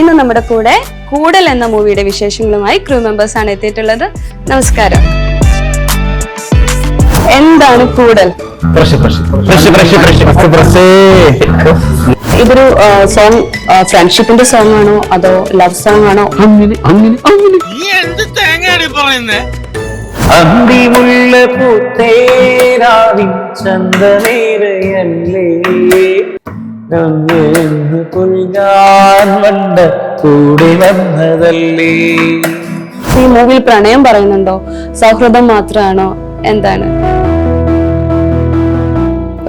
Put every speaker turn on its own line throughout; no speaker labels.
ഇന്ന് നമ്മുടെ കൂടെ കൂടൽ എന്ന മൂവിയുടെ വിശേഷങ്ങളുമായി ക്രൂ മെമ്പേഴ്സ് ആണ് എത്തിയിട്ടുള്ളത്. നമസ്കാരം. എന്താണ് കൂടൽ? ഇതൊരു സോങ് ഫ്രണ്ട്ഷിപ്പിന്റെ സോങ് ആണോ അതോ ലവ് സോങ് ആണോ?
അന്തിമുള്ള പൂത്തേരാവിൻ ചന്തമേറയല്ലേ പുൽകാൻ വണ്ട കൂടി വന്നതല്ലേ.
ഈ മൂവിയിൽ പ്രണയം പറയുന്നുണ്ടോ, സൗഹൃദം മാത്രമാണോ, എന്താണ്?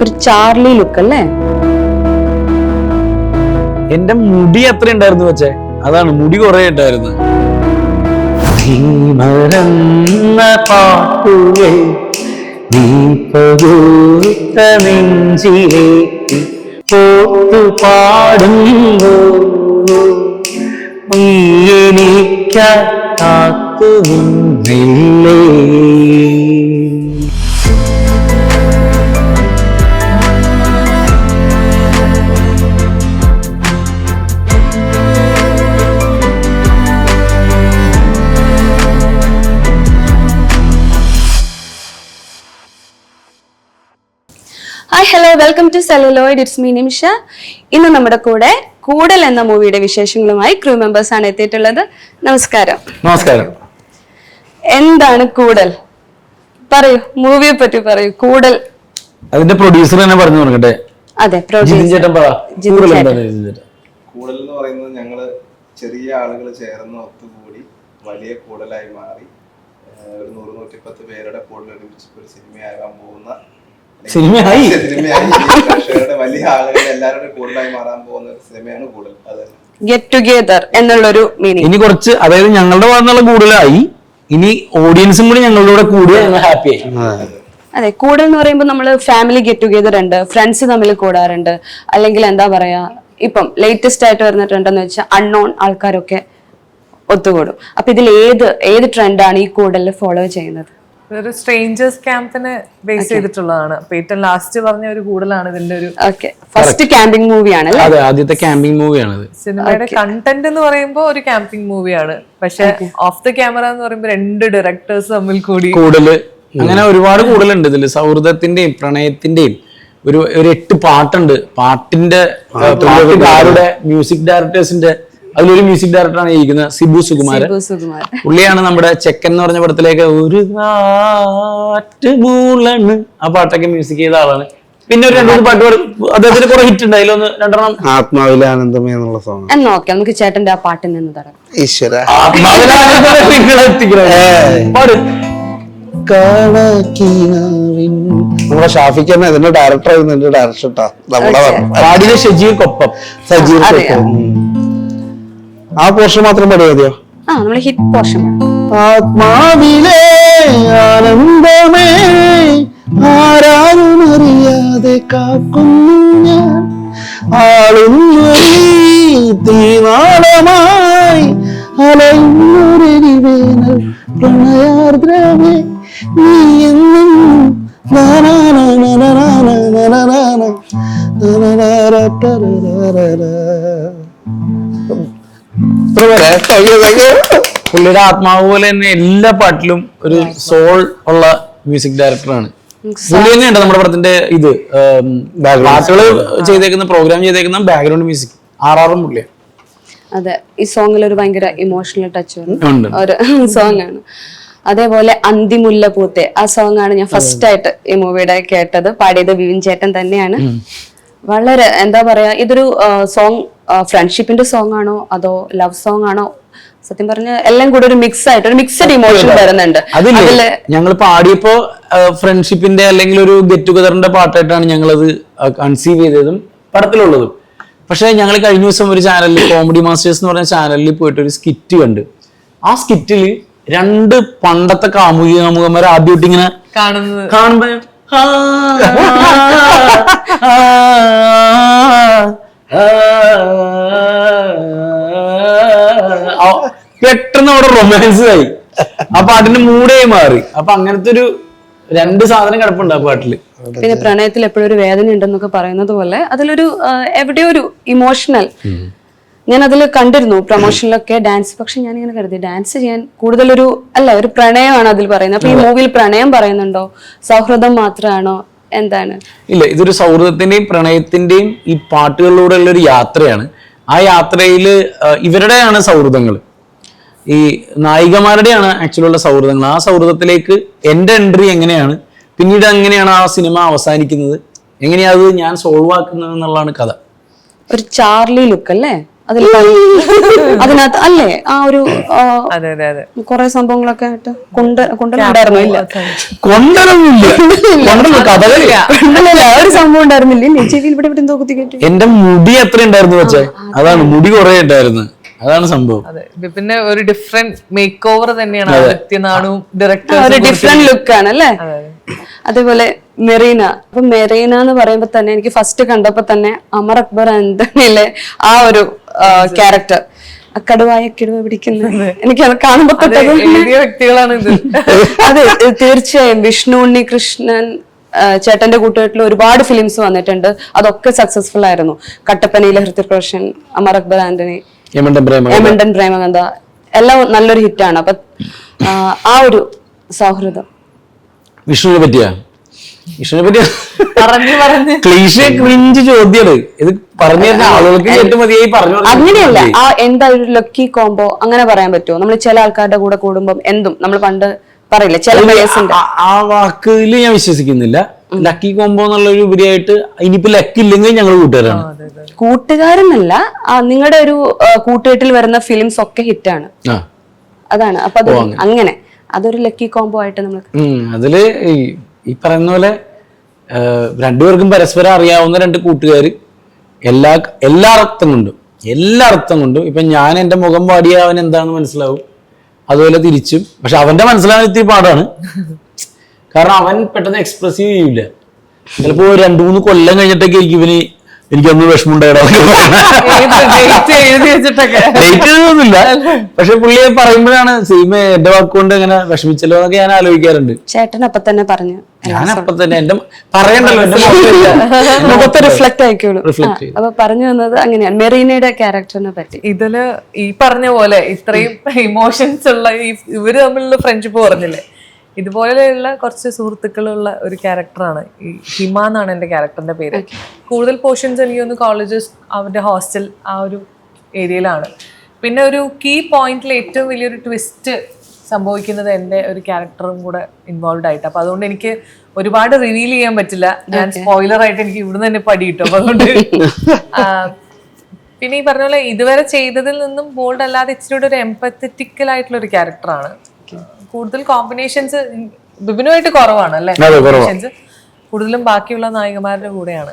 ഒരു ചാർലി ലുക്ക് അല്ലേ?
എന്റെ മുടി അത്ര ഉണ്ടായിരുന്നു വെച്ചേ, അതാണ് മുടി കുറെ ഉണ്ടായിരുന്നു. മറന്ന പാട്ടുകൾ നീ പകുത്ത നെഞ്ചിലേക്ക് പോത്തു പാടുമ്പോ നീയെനിക്കാ കാത്തു നിന്നില്ലേ.
Hi hello, welcome to celluloid. It's me Nimisha. ഇന്ന് നമ്മുടെ കൂടെ കൂടൽ എന്ന മൂവിയുടെ വിശേഷങ്ങളുമായി ക്രൂ മെമ്പേഴ്സ് ആണ് എത്തിയിട്ടുള്ളത്. നമസ്കാരം.
നമസ്കാരം.
എന്താണ് കൂടൽ? പറയൂ, മൂവിയെ പറ്റി പറയൂ. കൂടൽ
അതിന്റെ പ്രൊഡ്യൂസർ തന്നെ പറഞ്ഞു കൊടുക്കട്ടെ.
അതെ,
ചേട്ടൻ പറ.
കൂടൽ എന്ന് പറയുന്നത് ഞങ്ങള് ചെറിയ ആളുകൾ ചേർന്ന് ഒത്തുകൂടി വലിയ കൂടലായി മാറി ഒരു 100-110 പേരുടെ കൂടൽ ഒരുമിച്ച് ഒരു സിനിമയാകാൻ പോകുന്ന
സിനിമയായി
പ്രേക്ഷകരുടെ വലിയ ആളുകൾ എല്ലാവരുടെ കൂടുതലായി മാറാൻ പോകുന്ന ഒരു സിനിമയാണ് കൂടൽ. അത്
ഗെറ്റ് ടുഗെദർ എന്നുള്ളൊരു മീനിങ്.
ഇനി കുറച്ച്, അതായത് ഞങ്ങളുടെ ഭാഗത്തുള്ള കൂടുതലായി, ഇനി ഓഡിയൻസും കൂടി ഞങ്ങളുടെ കൂടെ ഹാപ്പി ആയി.
അതെ, കൂടൽ എന്ന് പറയുമ്പോൾ നമ്മള് ഫാമിലി ഗെറ്റ് ടുഗെദർ ഉണ്ട്, ഫ്രണ്ട്സ് തമ്മിൽ കൂടാറുണ്ട്, അല്ലെങ്കിൽ എന്താ പറയാ, ഇപ്പം ലേറ്റസ്റ്റ് ആയിട്ട് വരുന്ന ട്രെൻഡ് എന്ന് വെച്ചാൽ അൺനോൺ ആൾക്കാരൊക്കെ ഒത്തുകൂടും. അപ്പൊ ഇതിൽ ഏത് ട്രെൻഡാണ് ഈ കൂടലിൽ ഫോളോ ചെയ്യുന്നത്?
ഒരു സ്ട്രേഞ്ചേഴ്സ് ക്യാമ്പിനെ ബേസ് ചെയ്തിട്ടുള്ളതാണ്. അപ്പൊ ഏറ്റവും ലാസ്റ്റ് പറഞ്ഞ ഒരു കൂടുതലാണ് ഇതിന്റെ ഒരു
ഫസ്റ്റ് ക്യാമ്പിംഗ് മൂവിയാണ്.
അതെ, ആദ്യത്തെ ക്യാമ്പിംഗ് മൂവിയാണ്.
സിനിമയുടെ കണ്ടന്റ് എന്ന് പറയുമ്പോൾ ഒരു ക്യാമ്പിംഗ് മൂവിയാണ്, പക്ഷെ ഓഫ് ദ ക്യാമറ എന്ന് പറയുമ്പോൾ രണ്ട് ഡയറക്ടേഴ്സ് തമ്മിൽ കൂടുതല്
അങ്ങനെ ഒരുപാട് കൂടുതലുണ്ട് ഇതില്. സൗഹൃദത്തിന്റെയും പ്രണയത്തിന്റെയും ഒരു 8 പാട്ടുണ്ട്. പാട്ടിന്റെ മ്യൂസിക് ഡയറക്ടേഴ്സിന്റെ അതിലൊരു മ്യൂസിക് ഡയറക്ടറാണ് ഇരിക്കുന്നത്, സിബു സുകുമാരൻ. പുള്ളിയാണ് നമ്മുടെ ചെക്കൻ എന്ന് പറഞ്ഞ പടത്തിലേക്ക് ഒരു മൂളണ് ആ പാട്ടൊക്കെ മ്യൂസിക് ചെയ്ത ആളാണ്. പിന്നെ ഒരു 2-3 പാട്ടുകൾ അദ്ദേഹത്തിന് കുറെ ഹിറ്റ് ഉണ്ട്. അതിലൊന്ന് 2
ആത്മാവിലെ ആനന്ദമേ എന്നുള്ള സോങ്.
നോക്കാം, നമുക്ക് ചേട്ടന്റെ ആ പാട്ടിൽ നിന്ന് തരാം.
ഈശ്വര നമ്മുടെ ഷാഫിക്ക് തന്നെ ഇതിന്റെ ഡയറക്ടർ ആയിരുന്നു. ഡയറക്ടർ
പാടിയ ഷജീർക്കൊപ്പം.
ആ പോർഷൻ മാത്രം പാടിയാ മതിയോ?
നമ്മള് ഹിറ്റ് പോർഷൻ.
ആത്മാവിലെ ആനന്ദമേ ആരാരും അറിയാതെ കാക്കുന്നു ഞാൻ ആളുന്നൊരു തീനാളമായി അലയുന്നൊരെരിവേനൽ പ്രണയാർദ്രമേ നീ എന്നും
പുള്ളിയുടെ ആത്മാവ് പോലെ തന്നെ എല്ലാ പാട്ടിലും ഒരു സോൾ ഉള്ള മ്യൂസിക് ഡയറക്ടറാണ്. പുള്ളി തന്നെയുണ്ട് നമ്മുടെ പടത്തിന്റെ ഇത് പാട്ടുകൾ ചെയ്തേക്കുന്ന, പ്രോഗ്രാം ചെയ്തേക്കുന്ന ബാക്ക്ഗ്രൗണ്ട് മ്യൂസിക് ആറാറും പുള്ളിയാണ്.
അതെ, ഈ സോങ്ങിൽ ഒരു ഭയങ്കര ഇമോഷണൽ ടച്ച് വരുന്ന ഒരു സോങ് ആണ്. അതേപോലെ അന്തിമുല്ല പൂത്തെ ആ സോങ് ആണ് ഞാൻ ഫസ്റ്റ് ആയിട്ട് ഈ മൂവിയുടെ കേട്ടത്. പാടിയത് വിവിൻ ചേട്ടൻ തന്നെയാണ്. വളരെ എന്താ പറയാ, ഇതൊരു സോങ് ഫ്രണ്ട്ഷിപ്പിന്റെ സോങ് ആണോ അതോ ലവ് സോങ് ആണോ? സത്യം പറഞ്ഞ എല്ലാം കൂടെ ഒരു മിക്സ് ആയിട്ട് ഒരു മിക്സഡ് ഇമോഷൻ വരുന്നുണ്ട്.
അതില് ഞങ്ങൾ പാടിയപ്പോ ഫ്രണ്ട്ഷിപ്പിന്റെ അല്ലെങ്കിൽ ഒരു ഗെറ്റ് ടുഗദറിന്റെ പാട്ടായിട്ടാണ് ഞങ്ങളത് കൺസീവ് ചെയ്തതും പടത്തിലുള്ളതും. പക്ഷെ ഞങ്ങൾ കഴിഞ്ഞ ദിവസം ഒരു ചാനലിൽ, കോമഡി മാസ്റ്റേഴ്സ് എന്ന് പറഞ്ഞ ചാനലിൽ പോയിട്ട് ഒരു സ്കിറ്റ് കണ്ട്. ആ സ്കിറ്റില് 2 പണ്ടത്തെ കാമുകന്മാരെ ആദ്യമായിട്ട് ഇങ്ങനെ കാണുമ്പോ പെട്ടെന്ന് അവിടെ റൊമാൻസ് ആയി. ആ പാട്ടിന്റെ മൂടേ മാറി. അപ്പൊ അങ്ങനത്തെ ഒരു 2 സാധനം കിടപ്പുണ്ട് ആ പാട്ടില്.
പിന്നെ പ്രണയത്തിൽ എപ്പോഴും ഒരു വേദന ഉണ്ടെന്നൊക്കെ പറയുന്നത് പോലെ അതിലൊരു എവിടെയോ ഒരു ഇമോഷണൽ ഞാൻ അതിൽ കണ്ടിരുന്നു പ്രൊമോഷനിലൊക്കെ ഡാൻസ്. പക്ഷെ ഞാൻ ഇങ്ങനെ കരുതി ഡാൻസ് ചെയ്യാൻ കൂടുതലൊരു ഒരു പ്രണയമാണ് അതിൽ പറയുന്നത്. അപ്പൊ ഈ മൂവിയിൽ പ്രണയം പറയുന്നുണ്ടോ, സൗഹൃദം മാത്രമാണോ, എന്താണ്?
ഇല്ല, ഇതൊരു സൗഹൃദത്തിന്റെയും പ്രണയത്തിന്റെയും ഈ പാട്ടുകളിലൂടെയുള്ള ഒരു യാത്രയാണ്. ആ യാത്രയിൽ ഇവരുടെയാണ് സൗഹൃദങ്ങൾ, ഈ നായികമാരുടെയാണ് ആക്ച്വലി ഉള്ള സൗഹൃദങ്ങൾ. ആ സൗഹൃദത്തിലേക്ക് എന്റെ എൻട്രി എങ്ങനെയാണ്, പിന്നീട് എങ്ങനെയാണ് ആ സിനിമ അവസാനിക്കുന്നത്, എങ്ങനെയാ അത് ഞാൻ സോൾവ് ആക്കുന്നത് എന്നുള്ളതാണ് കഥ.
ഒരു ചാർലി ലുക്ക് അല്ലേ അതിനകത്ത് അല്ലേ? ആ ഒരു കുറെ സംഭവങ്ങളൊക്കെ ആയിട്ട് കൊണ്ടുണ്ടായിരുന്നു. ഇല്ല, ഒരു സംഭവം ഉണ്ടായിരുന്നില്ലേ ചെവിയിൽ ഇവിടെ ഇവിടെ എന്തോ കുത്തി കയറ്റി.
എന്റെ മുടി എത്ര ഉണ്ടായിരുന്നു വെച്ചേ, അതാണ് മുടി കുറെ ഉണ്ടായിരുന്നു, അതാണ് സംഭവം.
പിന്നെ ഒരു ഡിഫറെന്റ് മേക്ക് ഓവർ തന്നെയാണ് ഡയറക്ടർ,
ഒരു ഡിഫറെന്റ് ലുക്ക് ആണ് അല്ലേ? അതേപോലെ മെറീന. അപ്പൊ മെറീന എന്ന് പറയുമ്പോ തന്നെ എനിക്ക് ഫസ്റ്റ് കണ്ടപ്പോ തന്നെ അമർ അക്ബർ ആന്റണിയിലെ ആ ഒരു ക്യാരക്ടർ, കടുവ പിടിക്കുന്നത് എനിക്ക് അത് കാണുമ്പോ
വ്യക്തികളാണ് ഇത്.
അതെ, തീർച്ചയായും. വിഷ്ണു ഉണ്ണികൃഷ്ണൻ ചേട്ടന്റെ കൂട്ടുകെട്ടിൽ ഒരുപാട് ഫിലിംസ് വന്നിട്ടുണ്ട്, അതൊക്കെ സക്സസ്ഫുൾ ആയിരുന്നു. കട്ടപ്പനയിലെ ഹൃതിക് റോഷൻ, അമർ അക്ബർ ആന്റണി, യമണ്ടൻ പ്രേമഗന്ധ എല്ലാം നല്ലൊരു ഹിറ്റാണ്. അപ്പൊ ആ ഒരു സൗഹൃദം
വിഷ്ണുവിനെ പറ്റിയ ക്ലീഷേ ക്രിഞ്ച് ചോദ്യാണ് ഇത്. പറഞ്ഞു തരുന്ന ആളുകൾക്ക് കേട്ട് മതിയായി പറഞ്ഞു.
അങ്ങനെയല്ല, ആ എന്താ ഒരു ലക്കി കോംബോ അങ്ങനെ പറയാൻ പറ്റുമോ? നമ്മൾ ചില ആൾക്കാരുടെ കൂടെ കൂടുമ്പോൾ എന്തും നമ്മൾ പണ്ട് പറയില്ല, ചില
ആ വാക്കിൽ ഞാൻ വിശ്വസിക്കുന്നില്ല. ലക്കി കോംബോ എന്നുള്ളൊരു ഉപരിയായിട്ട് ഇനിയിപ്പോ ലക്ക് ഇല്ലെങ്കിൽ ഞങ്ങൾ കൂട്ടുകാരാണ്.
കൂട്ടുകാരെന്നല്ല, നിങ്ങളുടെ ഒരു കൂട്ടുകെട്ടിൽ വരുന്ന ഫിലിംസ് ഒക്കെ ഹിറ്റാണ്, അതാണ്. അപ്പൊ അത് അങ്ങനെ അതൊരു ലക്കി കോംബോ ആയിട്ട് നമ്മൾ
അതില് ഈ പറയുന്ന പോലെ രണ്ടുപേർക്കും പരസ്പരം അറിയാവുന്ന രണ്ട് കൂട്ടുകാർ എല്ലാ അർത്ഥം കൊണ്ടും ഇപ്പൊ ഞാൻ എന്റെ മുഖം പാടിയ അവൻ എന്താണെന്ന് മനസ്സിലാവും, അതുപോലെ തിരിച്ചും. പക്ഷെ അവന്റെ മനസ്സിലാവാൻ ഇത്തിരി പാടാണ്, കാരണം അവൻ പെട്ടെന്ന് എക്സ്പ്രസീവ് ചെയ്യൂല. ചിലപ്പോ 2-3 കൊല്ലം കഴിഞ്ഞിട്ടൊക്കെ ഇവന് എനിക്കൊന്ന് വിഷമമുണ്ടായില്ല. പക്ഷെ പുള്ളിയെ പറയുമ്പോഴാണ് സിനിമ എന്റെ വാക്കുകൊണ്ട് അങ്ങനെ വിഷമിച്ചല്ലോ എന്നൊക്കെ ഞാൻ ആലോചിക്കാറുണ്ട്.
ചേട്ടൻ അപ്പൊ തന്നെ പറഞ്ഞു,
ഞാനപ്പൊ തന്നെ എന്റെ പറയണ്ടല്ലോ,
മുഖത്ത് റിഫ്ലക്ട് ആയിക്കോളൂ. അപ്പൊ പറഞ്ഞു വന്നത് അങ്ങനെയാണ് മെറീനയുടെ ക്യാരക്ടറിനെ പറ്റി.
ഇതില് ഈ പറഞ്ഞ പോലെ ഇത്രയും ഇമോഷൻസ് ഉള്ള ഇവര് തമ്മിലുള്ള ഫ്രണ്ട്ഷിപ്പ് പറഞ്ഞില്ലേ, ഇതുപോലെയുള്ള കുറച്ച് സുഹൃത്തുക്കളുള്ള ഒരു ക്യാരക്ടറാണ് ഈ ഹിമ എന്നാണ് എൻ്റെ ക്യാരക്ടറിന്റെ പേര്. കൂടുതൽ പോർഷൻസ് എനിക്ക് തോന്നുന്നു കോളേജസ്, അവരുടെ ഹോസ്റ്റൽ ആ ഒരു ഏരിയയിലാണ്. പിന്നെ ഒരു കീ പോയിന്റിൽ ഏറ്റവും വലിയൊരു ട്വിസ്റ്റ് സംഭവിക്കുന്നത് എൻ്റെ ഒരു ക്യാരക്ടറും കൂടെ ഇൻവോൾവ് ആയിട്ട്. അപ്പൊ അതുകൊണ്ട് എനിക്ക് ഒരുപാട് റിവീൽ ചെയ്യാൻ പറ്റില്ല, ഞാൻ സ്പോയിലർ ആയിട്ട് എനിക്ക് ഇവിടുന്ന് തന്നെ പടി കിട്ടും. അപ്പൊ അതുകൊണ്ട് പിന്നെ ഈ പറഞ്ഞ പോലെ ഇതുവരെ ചെയ്തതിൽ നിന്നും ബോൾഡ് അല്ലാതെ ഇച്ചിരി ഒരു എംപത്തറ്റിക്കൽ ആയിട്ടുള്ള ഒരു ക്യാരക്ടറാണ്. കൂടുതൽ കോമ്പിനേഷൻസ് ബിബിനുമായിട്ട് കുറവാണ് അല്ലെ, കൂടുതലും ബാക്കിയുള്ള നായികമാരുടെ കൂടെയാണ്.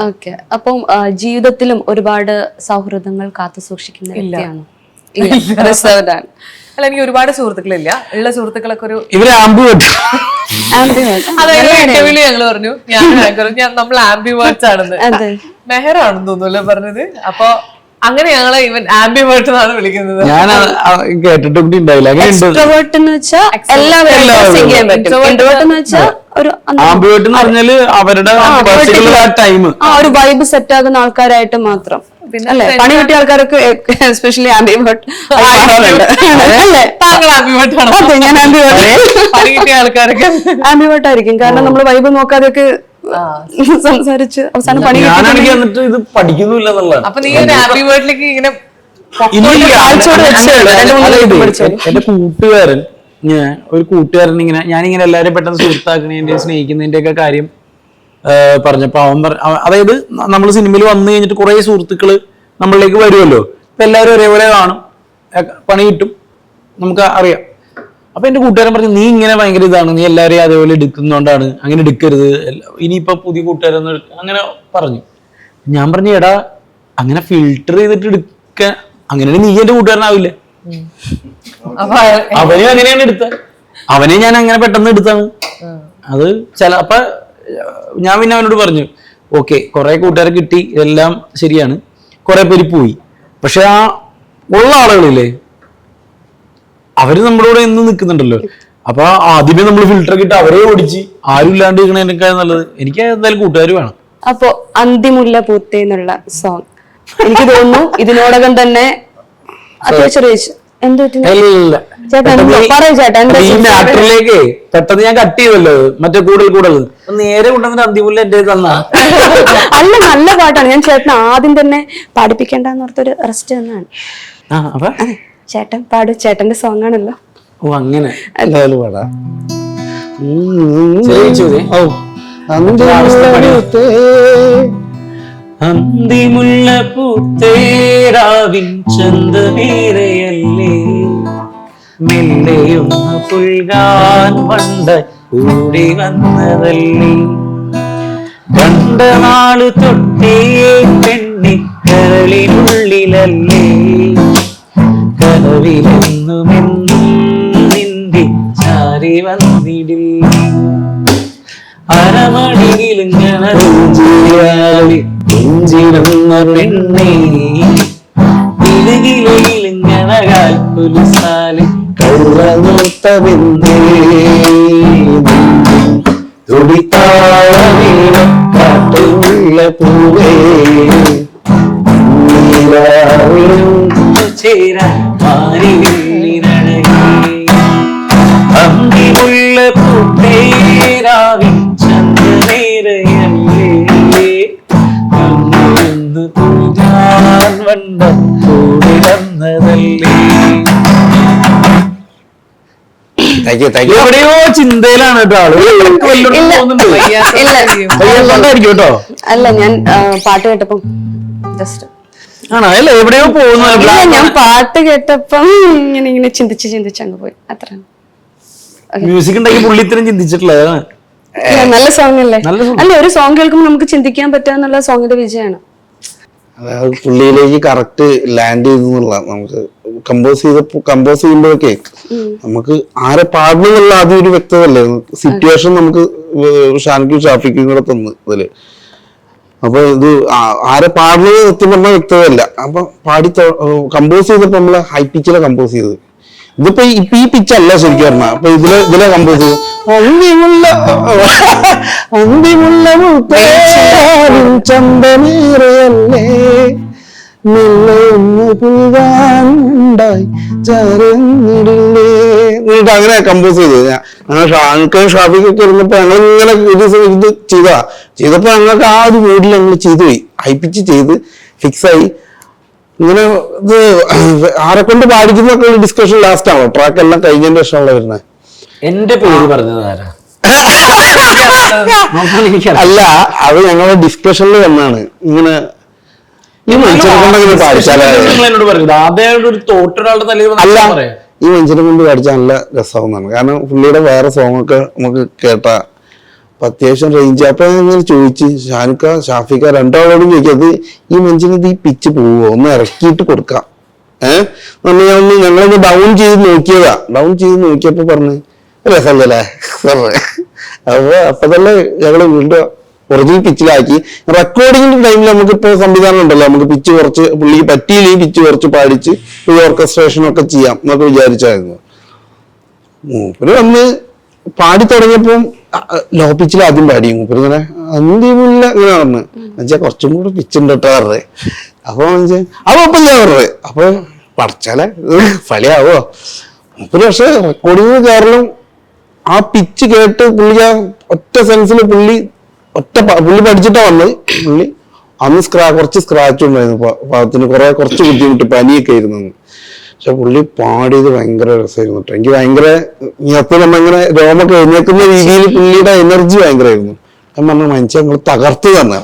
ഓക്കെ, അപ്പം ജീവിതത്തിലും ഒരുപാട് സൗഹൃദങ്ങൾ കാത്തു സൂക്ഷിക്കുന്ന വ്യക്തിയാണ്?
അല്ല, എനിക്ക് ഒരുപാട് സുഹൃത്തുക്കളില്ല, ഉള്ള സുഹൃത്തുക്കളൊക്കെ ഒരു ഞങ്ങൾ പറഞ്ഞു നമ്മൾ ആംബിവേർട്സ് ആണെന്ന്. മെഹറാണെന്ന് തോന്നുന്നല്ലോ പറഞ്ഞത്. അപ്പൊ അങ്ങനെ ഞങ്ങളെ ഇവൻ ആംബിവേർട്ട് എന്നാണ് വിളിക്കുന്നത്.
ഞാൻ കേട്ടിട്ടുണ്ട്.
എക്സ്ട്രോവേർട്ട് എന്ന് വെച്ചാൽ
ആംബിവേർട്ട് എന്ന് പറഞ്ഞാല് അവരുടെ
ഒരു വൈബ് സെറ്റ് ആകുന്ന ആൾക്കാരായിട്ട് മാത്രം. അല്ലെ, പണി കിട്ടിയ ആൾക്കാരൊക്കെ എസ്പെഷ്യലി ആംബിവേർട്ട്. ആംബിവേർട്ട് ആയിരിക്കും, കാരണം നമ്മൾ വൈബ് നോക്കാതെയൊക്കെ സംസാരിച്ച് അവസാനം പണി.
ഇത് പഠിക്കുന്നില്ല.
അപ്പൊ നീ ഒരു ആംബിവേർട്ടിലേക്ക് ഇങ്ങനെ
എന്റെ കൂട്ടുകാരൻ, ഒരു കൂട്ടുകാരൻ ഇങ്ങനെ ഞാനിങ്ങനെ എല്ലാവരും പെട്ടെന്ന് സുഹൃത്താക്കുന്നതിന്റെ സ്നേഹിക്കുന്നതിന്റെ ഒക്കെ കാര്യം പറഞ്ഞപ്പോ അവൻ അതായത് നമ്മൾ സിനിമയിൽ വന്നു കഴിഞ്ഞിട്ട് കുറെ സുഹൃത്തുക്കള് നമ്മളിലേക്ക് വരുമല്ലോ, ഇപ്പൊ എല്ലാവരും ഒരേപോലെ കാണും, പണി കിട്ടും, നമുക്ക് അറിയാം. അപ്പൊ എന്റെ കൂട്ടുകാരൻ പറഞ്ഞു, നീ ഇങ്ങനെ ഭയങ്കര ഇതാണ്, നീ എല്ലാവരെയും അതേപോലെ എടുക്കുന്നോണ്ടാണ്, അങ്ങനെ എടുക്കരുത്, ഇനിയിപ്പൊ പുതിയ കൂട്ടുകാരൊന്നും അങ്ങനെ പറഞ്ഞു. ഞാൻ പറഞ്ഞു, എടാ അങ്ങനെ ഫിൽട്ടർ ചെയ്തിട്ട് എടുക്കാൻ, അങ്ങനെയാണെങ്കിൽ നീ എന്റെ കൂട്ടുകാരനാവില്ലേ? അവനെ അങ്ങനെയാണ് എടുത്തത്, അവനെ ഞാൻ അങ്ങനെ പെട്ടെന്ന് എടുത്താണ് അത്. അപ്പൊ ഞാൻ പിന്നെ അവനോട് പറഞ്ഞു, ഓക്കെ കുറെ കൂട്ടുകാരെ കിട്ടി, എല്ലാം ശരിയാണ്, കുറെ പേര് പോയി, പക്ഷെ ആ ഉള്ള ആളുകളില്ലേ അവര് നമ്മുടെ കൂടെ എന്ന് നിൽക്കുന്നുണ്ടല്ലോ. അപ്പൊ ആദ്യമേ നമ്മൾ ഫിൽട്ടർ ഇട്ട് അവരെ ഓടിച്ച് ആരും ഇല്ലാണ്ട് ഇരിക്കണേക്കാൾ നല്ലത് എനിക്ക് എന്തായാലും കൂട്ടുകാർ വേണം.
അപ്പോ അന്തിമുല്ല പൂത്തേ എന്നുള്ള സോങ് എനിക്ക് തോന്നുന്നു ഇതിനോടകം തന്നെ അത്യാവശ്യം റീച്ച് എന്ത് പറ്റി? ചേട്ടാ പറയൂ ചേട്ടാ, എന്താ
ഈ മാറ്ററിലേക്ക് പെട്ടെന്ന് ഞാൻ കട്ട് ചെയ്തല്ലോ മറ്റേ കൂടുതൽ നേരെ കൊണ്ടുവന്നിട്ട് അന്തിമുല്ല എന്റെ തന്നാ.
അല്ല, നല്ല പാട്ടാണ്. ഞാൻ ചേട്ടൻ ആദ്യം തന്നെ പാടിപ്പിക്കേണ്ടെന്ന് ഓർത്തൊരു റെസ്റ്റ് തന്നാണ്.
അപ്പൊ
ചേട്ടൻ പാടും, ചേട്ടന്റെ സോങ് ആണല്ലോ.
ഓ അങ്ങനെ
എന്തായാലും പാടാ.
അന്തിമുല്ല പൂത്തേരാവിൻ ചന്തമേറയല്ലേ മെല്ലെയൊന്ന് പുൽകാൻ വണ്ട കൂടി വന്നതല്ലേ കണ്ട നാള് തൊട്ടേ പെണ്ണിക്കരളിനുള്ളിലല്ലേ കനവിലെന്നുമെന്നും നിന്റെ ചാരി വന്നിടില്ലേ അരമണിയിലും ിരുന്ന പെണ്ണേ തിരുകിലയിലും കനകാൽ പുലിസാല്
കള്ളനോട്ടമെന്നേ തുടിത്താളമേളം കാട്ടുള്ള പൂവേ
ചേരാൻ അന്തിമുള്ള പൂത്തേരാവിൻ ചന്ദ്രനേരയല്ലേ പൂജാൻ വണ്ട കൂടി വന്നതല്ലേ. എവിടെയോ ചിന്തയിലാണ് കേട്ടോ ആള്. കേട്ടോ
അല്ല, ഞാൻ പാട്ട് കേട്ടപ്പം ജസ്റ്റ്
ആണോ? അല്ല എവിടെയോ പോകുന്നു.
ഞാൻ പാട്ട് കേട്ടപ്പം ഇങ്ങനെ ചിന്തിച്ച് അങ്ങ് പോയി, അത്ര.
മ്യൂസിക് ഉണ്ടാക്കി പുള്ളി ഇത്രയും ചിന്തിച്ചിട്ടുള്ളതാണ്.
നല്ല സോങ് അല്ലേ? അല്ല, ഒരു സോങ് കേൾക്കുമ്പോൾ നമുക്ക് ചിന്തിക്കാൻ പറ്റുക സോങ്ങിന്റെ വിജയമാണ്.
അതായത് പുള്ളിയിലേക്ക് കറക്റ്റ് ലാൻഡ് ചെയ്തെന്നുള്ള നമുക്ക് കമ്പോസ് ചെയ്യുമ്പോഴൊക്കെ നമുക്ക് ആരെ പാടണം എന്നുള്ള ആദ്യം ഒരു വ്യക്തതല്ലേ, സിറ്റുവേഷൻ നമുക്ക് ഷാനിക്കും ഷാഫിക്കും കൂടെ തന്നു ഇതില്. അപ്പൊ ഇത് ആരെ പാടുന്നത് സത്യം പറഞ്ഞ വ്യക്തതയല്ല. അപ്പൊ കമ്പോസ് ചെയ്തപ്പോ നമ്മള് ഹൈ പിച്ചിലെ കമ്പോസ് ചെയ്തത്. ഇതിപ്പോ ഈ പിച്ചല്ല ശരിക്കും പറഞ്ഞ. അപ്പൊ ഇതിലെ കമ്പോസ് ചെയ്ത് ചന്തമേറയല്ലേ അങ്ങനെ കമ്പോസ് ചെയ്തത്. ഞങ്ങൾ ഷാഫിക്കൊക്കെ ഇരുന്നപ്പോ ഞങ്ങൾ ഇങ്ങനെ ഇത് ചെയ്തപ്പോ ഞങ്ങൾക്ക് ആ ഒരു മൂഡിൽ ഞങ്ങൾ ചെയ്തു പോയി. ഹൈപ്പിച്ച് ചെയ്ത് ഫിക്സായി. ഇങ്ങനെ ഇത് ആരെ കൊണ്ട് പാടിക്കുന്നൊക്കെ ഒരു ഡിസ്കഷൻ ലാസ്റ്റ് ആണോ, ട്രാക്ക് എല്ലാം കഴിഞ്ഞതിന്റെ ശേഷമുള്ള വരുന്നത്.
എന്റെ പേര് പറഞ്ഞത് ആരാ?
അല്ല, അത് ഞങ്ങളുടെ ഡിസ്കഷനിൽ വന്നാണ്. ഇങ്ങനെ ഈ മനുഷ്യനെ കൊണ്ട് പാടിച്ചാൽ നല്ല രസമാവുന്നതാണ്. കാരണം പുള്ളിയുടെ വേറെ സോങ്ങൊക്കെ നമുക്ക് കേട്ടാ അത്യാവശ്യം റേഞ്ച്. അപ്പൊ ഇങ്ങനെ ചോദിച്ച് ഷാഫിക്ക രണ്ടാളോടും ചോദിക്കാത് ഈ മനുഷ്യന് ഇത് ഈ പിച്ച് പോവോ, ഒന്ന് ഇറക്കിയിട്ട് കൊടുക്കാം. ഞങ്ങളൊന്ന് ഡൗൺ ചെയ്ത് നോക്കിയതാ. ഡൗൺ ചെയ്ത് നോക്കിയപ്പോ പറഞ്ഞ് രസമല്ലേ. അപ്പൊ തന്നെ ഞങ്ങള് വീണ്ടും ഒറിജിനൽ പിച്ചിലാക്കി. റെക്കോർഡിങ്ങിന്റെ ടൈമിൽ നമുക്കിപ്പോ സംവിധാനം ഉണ്ടല്ലോ, നമുക്ക് പിച്ച് കുറച്ച് പുള്ളിക്ക് പറ്റിയില്ലെങ്കിൽ പിച്ച് കുറച്ച് പാടിച്ച് ഒരു ഓർക്കസ്ട്രേഷനൊക്കെ ചെയ്യാം എന്നൊക്കെ വിചാരിച്ചായിരുന്നു. മൂപ്പര് വന്ന് പാടി തുടങ്ങിയപ്പം ലോ പിച്ചിൽ ആദ്യം പാടി. മൂപ്പര് ഇങ്ങനെ അന്തിമില്ല ഇങ്ങനെ പറഞ്ഞു എന്നുവെച്ചാൽ കുറച്ചും കൂടെ പിച്ചുണ്ട് കേട്ടോ പറഞ്ഞത്. അപ്പൊ അപ്പം ഞാൻ പറഞ്ഞത് അപ്പൊ പഠിച്ചാലേ ഫലിയാവോ മൂപ്പര്. പക്ഷെ റെക്കോർഡിങ് കാരണം ആ പിച്ച് കേട്ട് പുള്ളി ആ ഒറ്റ സെൻസിൽ പുള്ളി പഠിച്ചിട്ടാ വന്നത്. പുള്ളി അന്ന് കുറച്ച് സ്ക്രാച്ച് ഉണ്ടായിരുന്നു പാദത്തിന്, കുറച്ച് ബുദ്ധിമുട്ട്, പനിയൊക്കെ ആയിരുന്നു. പക്ഷെ പുള്ളി പാടിയത് ഭയങ്കര രസമായിരുന്നു കേട്ടോ. എനിക്ക് ഭയങ്കര അപ്പൊ നമ്മങ്ങനെ രോമൊക്കെ എഴുന്നേക്കുന്ന രീതിയിൽ പുള്ളിയുടെ എനർജി ഭയങ്കരമായിരുന്നു. ഞാൻ പറഞ്ഞ മനുഷ്യൻ ഞങ്ങൾ തകർത്ത് തന്നെ.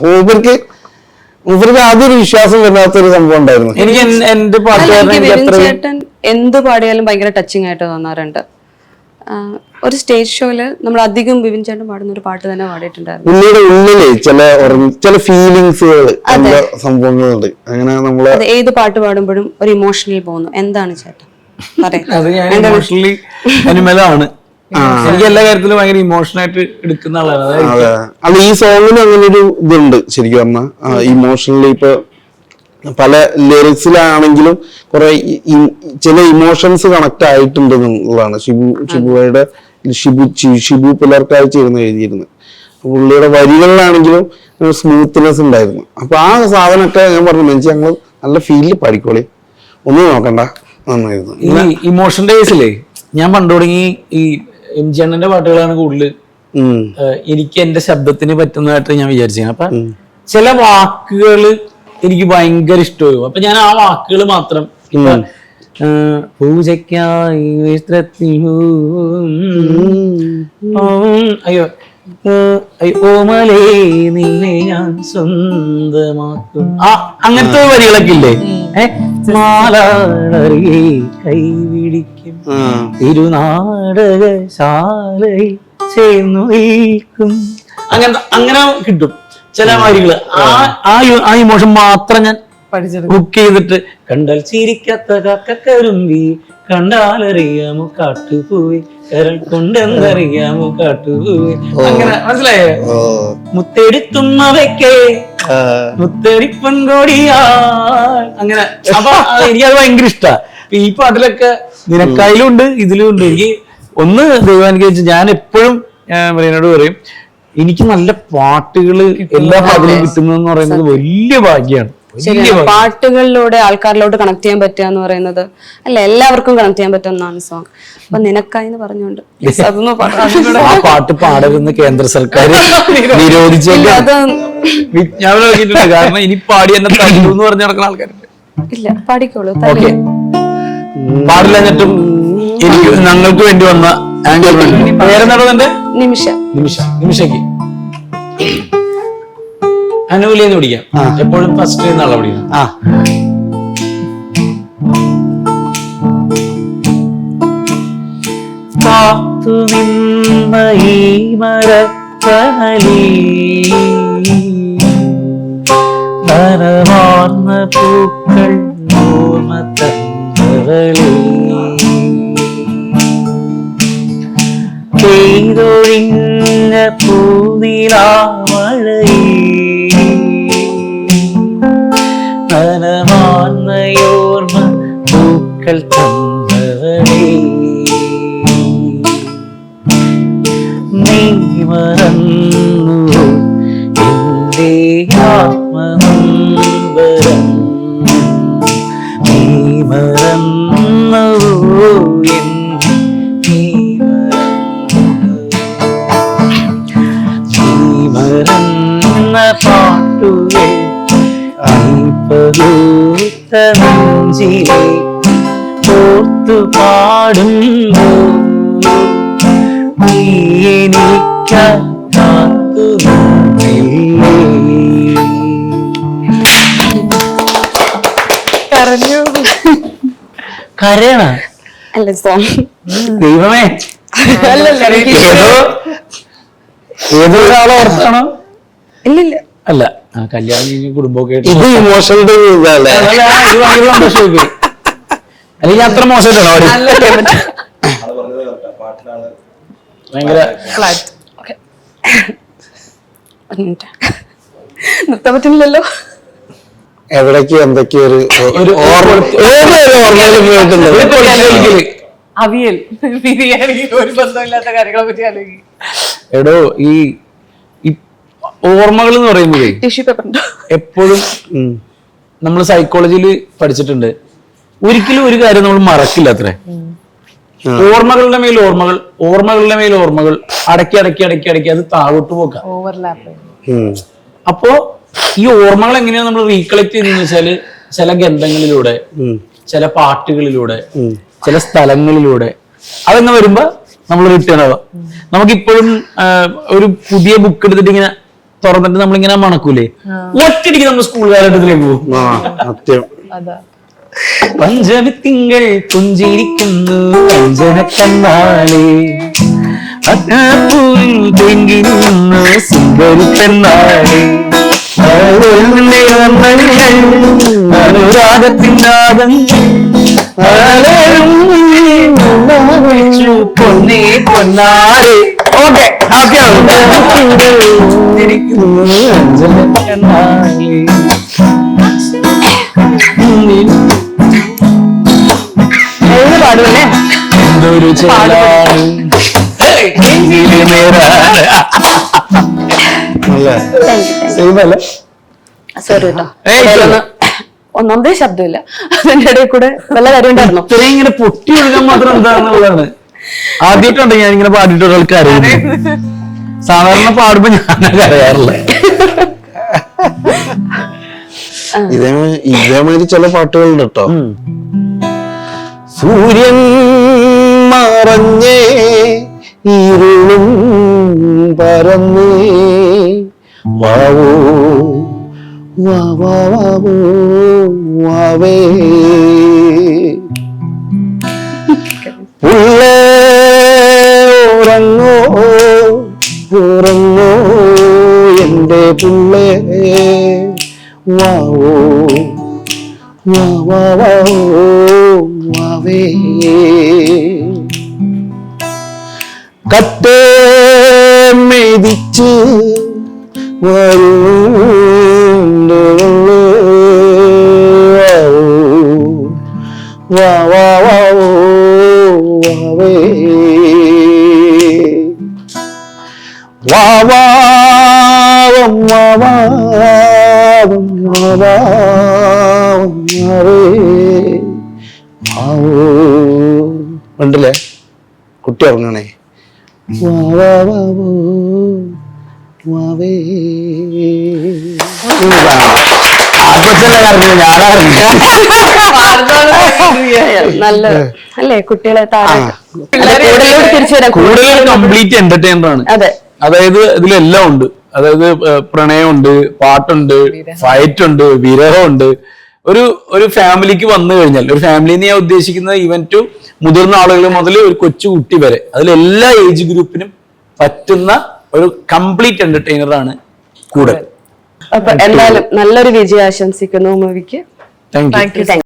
മൂപ്പർക്ക് ആദ്യം ഒരു വിശ്വാസം വരാത്തൊരു സംഭവം ഉണ്ടായിരുന്നു.
എനിക്ക് എന്റെ
ചേട്ടൻ എന്ത് പാടിയാലും ഭയങ്കര ടച്ചിങ് ആയിട്ട് തോന്നാറുണ്ട്. ഒരു സ്റ്റേജ് ഷോയില് നമ്മൾ അധികം ബിബിൻ ചേട്ടൻ പാടുന്ന ഒരു പാട്ട് തന്നെ പാടിയിട്ടുണ്ടായിരുന്നു.
പുള്ളിയുടെ ഉള്ളില് ചില ഫീലിങ്സുകൾ, സംഭവങ്ങളുണ്ട്. അങ്ങനെ നമ്മള്
ഏത് പാട്ട് പാടുമ്പോഴും ഒരു ഇമോഷണലി പോകുന്നു. എന്താണ് ചേട്ടൻ
അത് ഞാൻ ഇമോഷണലി അനിമലാണ്. എനിക്ക് എല്ലാ കാര്യത്തിലും ഭയങ്കര ഇമോഷണലായിട്ട് എടുക്കുന്ന ആളാണ്.
അത് ഈ സോങ്ങിന് അങ്ങനെ ഒരു ഇതുണ്ട് ശരിക്കും പറഞ്ഞാൽ. ഇമോഷണലി ഇപ്പൊ പല ലിറിക്സിലാണെങ്കിലും കുറെ ചില ഇമോഷൻസ് കണക്ട് ആയിട്ടുണ്ട് എന്നുള്ളതാണ്. ഷിബു പിള്ളേർക്കാഴ്ച ഇരുന്ന് എഴുതിയിരുന്നത്. പുള്ളിയുടെ വരികളിലാണെങ്കിലും സ്മൂത്ത്നെസ് ഉണ്ടായിരുന്നു. അപ്പൊ ആ സാധനമൊക്കെ ഞാൻ പറഞ്ഞു മെഞ്ചി ഞങ്ങൾ നല്ല ഫീലിൽ പാടിക്കോളി, ഒന്നും നോക്കണ്ട നന്നായിരുന്നു.
ഈ ഇമോഷന്റെ കേസിലേ ഞാൻ പണ്ട് തുടങ്ങി ഈ MG അണ്ണന്റെ പാട്ടുകളാണ് കൂടുതൽ എനിക്ക് എന്റെ ശബ്ദത്തിന് പറ്റുന്നതായിട്ട് ഞാൻ വിചാരിച്ചത്. അപ്പൊ ചില വാക്കുകൾ എനിക്ക് ഭയങ്കര ഇഷ്ടമാകും. അപ്പൊ ഞാൻ ആ വാക്കുകൾ മാത്രം ഇപ്പൊ പൂജയ്ക്കായി അയ്യോ ഓമലേ നിന്നെ ഞാൻ സ്വന്തമാക്കും അങ്ങനത്തെ വരികളൊക്കെ ഇല്ലേ, മാലാളറിയെ കൈപിടിക്കും തിരുനാടകശാലയിൽ ചേർന്നു നിൽക്കും, അങ്ങനെ കിട്ടും ചില വരികള്. ആ ഇമോഷൻ മാത്രം ഞാൻ ബുക്ക് ചെയ്തിട്ട് കണ്ടാൽ ചിരിക്കാത്ത കക്കരുമ്പി കണ്ടാലറിയാമോ കാട്ടുപോയി കരൾ കൊണ്ടെന്നറിയാമോ കാട്ടുപോയി, അങ്ങനെ മനസ്സിലായോ? മുത്തെടുത്തുമ്മവയ്ക്കേ മുത്തരിപ്പൊൻകൊടിയാ, അങ്ങനെ. അപ്പൊ എനിക്കത് ഭയങ്കര ഇഷ്ടാ. ഈ പാട്ടിലൊക്കെ നിനക്കായാലും ഉണ്ട് ഇതിലും ഉണ്ട്. എനിക്ക് ഒന്ന് ദൈവാനുഗ്രഹിച്ച് ഞാൻ എപ്പോഴും മരീനോട് പറയും, എനിക്ക് നല്ല പാട്ടുകള് എല്ലാ പാട്ടിലും കിട്ടുന്നതെന്ന് പറയുന്നത് വലിയ ഭാഗ്യമാണ്.
പാട്ടുകളിലൂടെ ആൾക്കാരിലോട്ട് കണക്ട് ചെയ്യാൻ പറ്റുക എന്ന് പറയുന്നത് അല്ല, എല്ലാവർക്കും കണക്ട് ചെയ്യാൻ പറ്റുന്നതാണ് സോങ്. അപ്പൊ നിനക്കായി എന്ന് പറഞ്ഞുകൊണ്ട്
ആ പാട്ട് പാടരുന്ന് കേന്ദ്ര സർക്കാർ നിരോധിച്ചേക്ക് വിജ്ഞാപനം ഇറക്കിയിട്ടുണ്ട്. കാരണം ഇനി പാടി എന്നെ തല്ലു എന്ന് പറഞ്ഞ് നടക്കുന്ന ആൾക്കാരുണ്ട്.
ഇല്ല, പാടിക്കോളൂ.
ഓക്കെ, പാടില്ല. എന്നിട്ടും എനിക്ക് ഞങ്ങൾക്ക് വേണ്ടി വന്ന ആങ്കർ പേരെന്താണെന്നെ നിമിഷയ്ക്ക് അനുകൂലിയെന്ന് പിടിക്കാം. എപ്പോഴും ഫസ്റ്റ് എന്നുള്ള പിടിക്കാം. കാത്തു നിന്ന ഈ മരത്തണലി നരമാർന്ന പൂക്കൾ ഓർമ്മ തന്നവളി പെയ്തൊഴിഞ്ഞ പൂനിലാമഴയിൽ നനമാർന്നയോർമ്മ പൂക്കൾ തന്നവളേ നീ മറന്നു എന്റെ ആത്മനൊമ്പരം, നീ മറന്നു മറന്ന പാട്ടുകൾ അൽപ്പദൂത്ത നെഞ്ചിലെ ഓർത്തു പാടുമ്പോ നീ എനിക്കായി കാത്തു നിന്നില്ലേ. കരയണ
അല്ല സോങ്
ദൈവമേ, ഏതൊരാളെ ഓർത്താണോ?
ഇല്ലില്ല,
അല്ല കല്യാണം കഴിഞ്ഞ് കുടുംബമൊക്കെ ആയിട്ട്
ഇത് ഇമോഷണൽ
സന്തോഷമായി. അല്ലെങ്കിൽ അത്ര മോശമായിട്ടാണോ
പാട്ടിനാണ്
ഭയങ്കര
നിർത്താൻ പറ്റുന്നില്ലല്ലോ.
എവിടേക്ക് എന്തൊക്കെയോ ഒരു ഓർമ്മയിലും പോയിട്ടുണ്ട്.
അവിയൽ ബിരിയാണി ഒരു ബന്ധമില്ലാത്ത കാര്യങ്ങളെ പറ്റി ആലോചിക്കും.
എടോ ഈ ഓർമ്മകൾ എന്ന് പറയുമ്പോഴേ
ടിഷ്യൂ പേപ്പർ ഉണ്ടോ?
എപ്പോഴും നമ്മൾ സൈക്കോളജിയിൽ പഠിച്ചിട്ടുണ്ട്, ഒരിക്കലും ഒരു കാര്യം നമ്മൾ മറക്കില്ല അത്രേ. ഓർമ്മകളുടെ മേൽ ഓർമ്മകൾ, ഓർമ്മകളുടെ മേൽ ഓർമ്മകൾ അടക്കി അടക്കി അടക്കി അടക്കി അത് താഴോട്ട് പോക്കാം.
ഓവർലാപ്പ്.
അപ്പോ ഈ ഓർമ്മകൾ എങ്ങനെയാണ് നമ്മൾ റീകളക്ട് ചെയ്യുന്നത് വെച്ചാല് ചില ഗന്ധങ്ങളിലൂടെ, ചില പാട്ടുകളിലൂടെ, ചില സ്ഥലങ്ങളിലൂടെ അതെന്ന് വരുമ്പോ നമ്മൾ റിട്ടേൺ ആവാം. നമുക്കിപ്പോഴും ഒരു പുതിയ ബുക്ക് എടുത്തിട്ട് ഇങ്ങനെ തുറന്നിട്ട് നമ്മളിങ്ങനെ മണക്കൂലേ, ഒറ്റടിക്ക് നമ്മൾ സ്കൂൾ കാലഘട്ടത്തിലേക്ക് പോകും. പഞ്ചമി തിങ്കൾ പുഞ്ചിരിക്കുന്നു അഞ്ജന കണ്ണാളെ, അത്താപ്പൂവിൽ തെങ്ങി നിന്ന് സുന്ദരി പെണ്ണാളെ, അനുരാഗത്തിനാദം പൊന്നേ പൊന്നാരെ. ഓക്കെ, ഹാപ്പിയാണ്. അഞ്ജന കണ്ണാളെ പാടുവല്ലേ എന്തൊരു
നല്ല അല്ലേ സെയിം അല്ലേ
സോറി കേട്ടോ
ഏയ്
ഇടയിലൊന്ന് ഒന്നാമതേ ശബ്ദമില്ല, അതിന്റെ ഇടയിൽ കൂടെ വല്ല കാര്യം ഉണ്ടായിരുന്നോ?
ഇത്രയും ഇങ്ങനെ പൊട്ടി ഒഴുകാൻ മാത്രം എന്താണെന്നുള്ളതാണ്. ആദ്യമായിട്ടുണ്ട് ഞാൻ ഇങ്ങനെ പാടിയിട്ട് ഒരാൾക്ക് അറിയുന്നത്. സാധാരണ പാടുമ്പോ ഞാനൊക്കെ അറിയാറില്ല.
ഇതേമാതിരി ചില പാട്ടുകളുണ്ട് കേട്ടോ. സൂര്യൻ മറഞ്ഞേ ഇരുളും പരന്നേ വാവോ വാവോ വാവേ ഉള്ളേ ഉറങ്ങോ ഉറങ്ങോ എന്റെ പുള്ളേ വാവോ വാവോ വാവേ കട്ടേ മെതിച്ച് വാവേ വാവാവം വാവാവം വാവാവം വാവേ വാവോ ഉണ്ടല്ലേ കുട്ടി ഉറങ്ങണേ വാവാവോ വാവേ
നല്ല അല്ലേ കുട്ടികളെ തിരിച്ചു വരാൻ
കൂടുതൽ കംപ്ലീറ്റ് എന്റർടൈനർ ആണ്.
അതെ.
അതായത് ഇതിലെല്ലാം ഉണ്ട്. അതായത് പ്രണയമുണ്ട്, പാട്ടുണ്ട്, ഫൈറ്റ് ഉണ്ട്, വിരഹമുണ്ട്. ഒരു ഫാമിലിക്ക് വന്നു കഴിഞ്ഞാൽ, ഒരു ഫാമിലിന്ന് ഞാൻ ഉദ്ദേശിക്കുന്നത് ഈവൻ ടു മുതിർന്ന ആളുകൾ മുതൽ ഒരു കൊച്ചു കുട്ടി വരെ, അതിലെല്ലാ ഏജ് ഗ്രൂപ്പിനും പറ്റുന്ന ഒരു കംപ്ലീറ്റ് എന്റർടൈനർ ആണ് കൂടെ.
അപ്പൊ എന്തായാലും നല്ലൊരു വിജയം ആശംസിക്കുന്നു മൂവിക്ക്.
Thank you.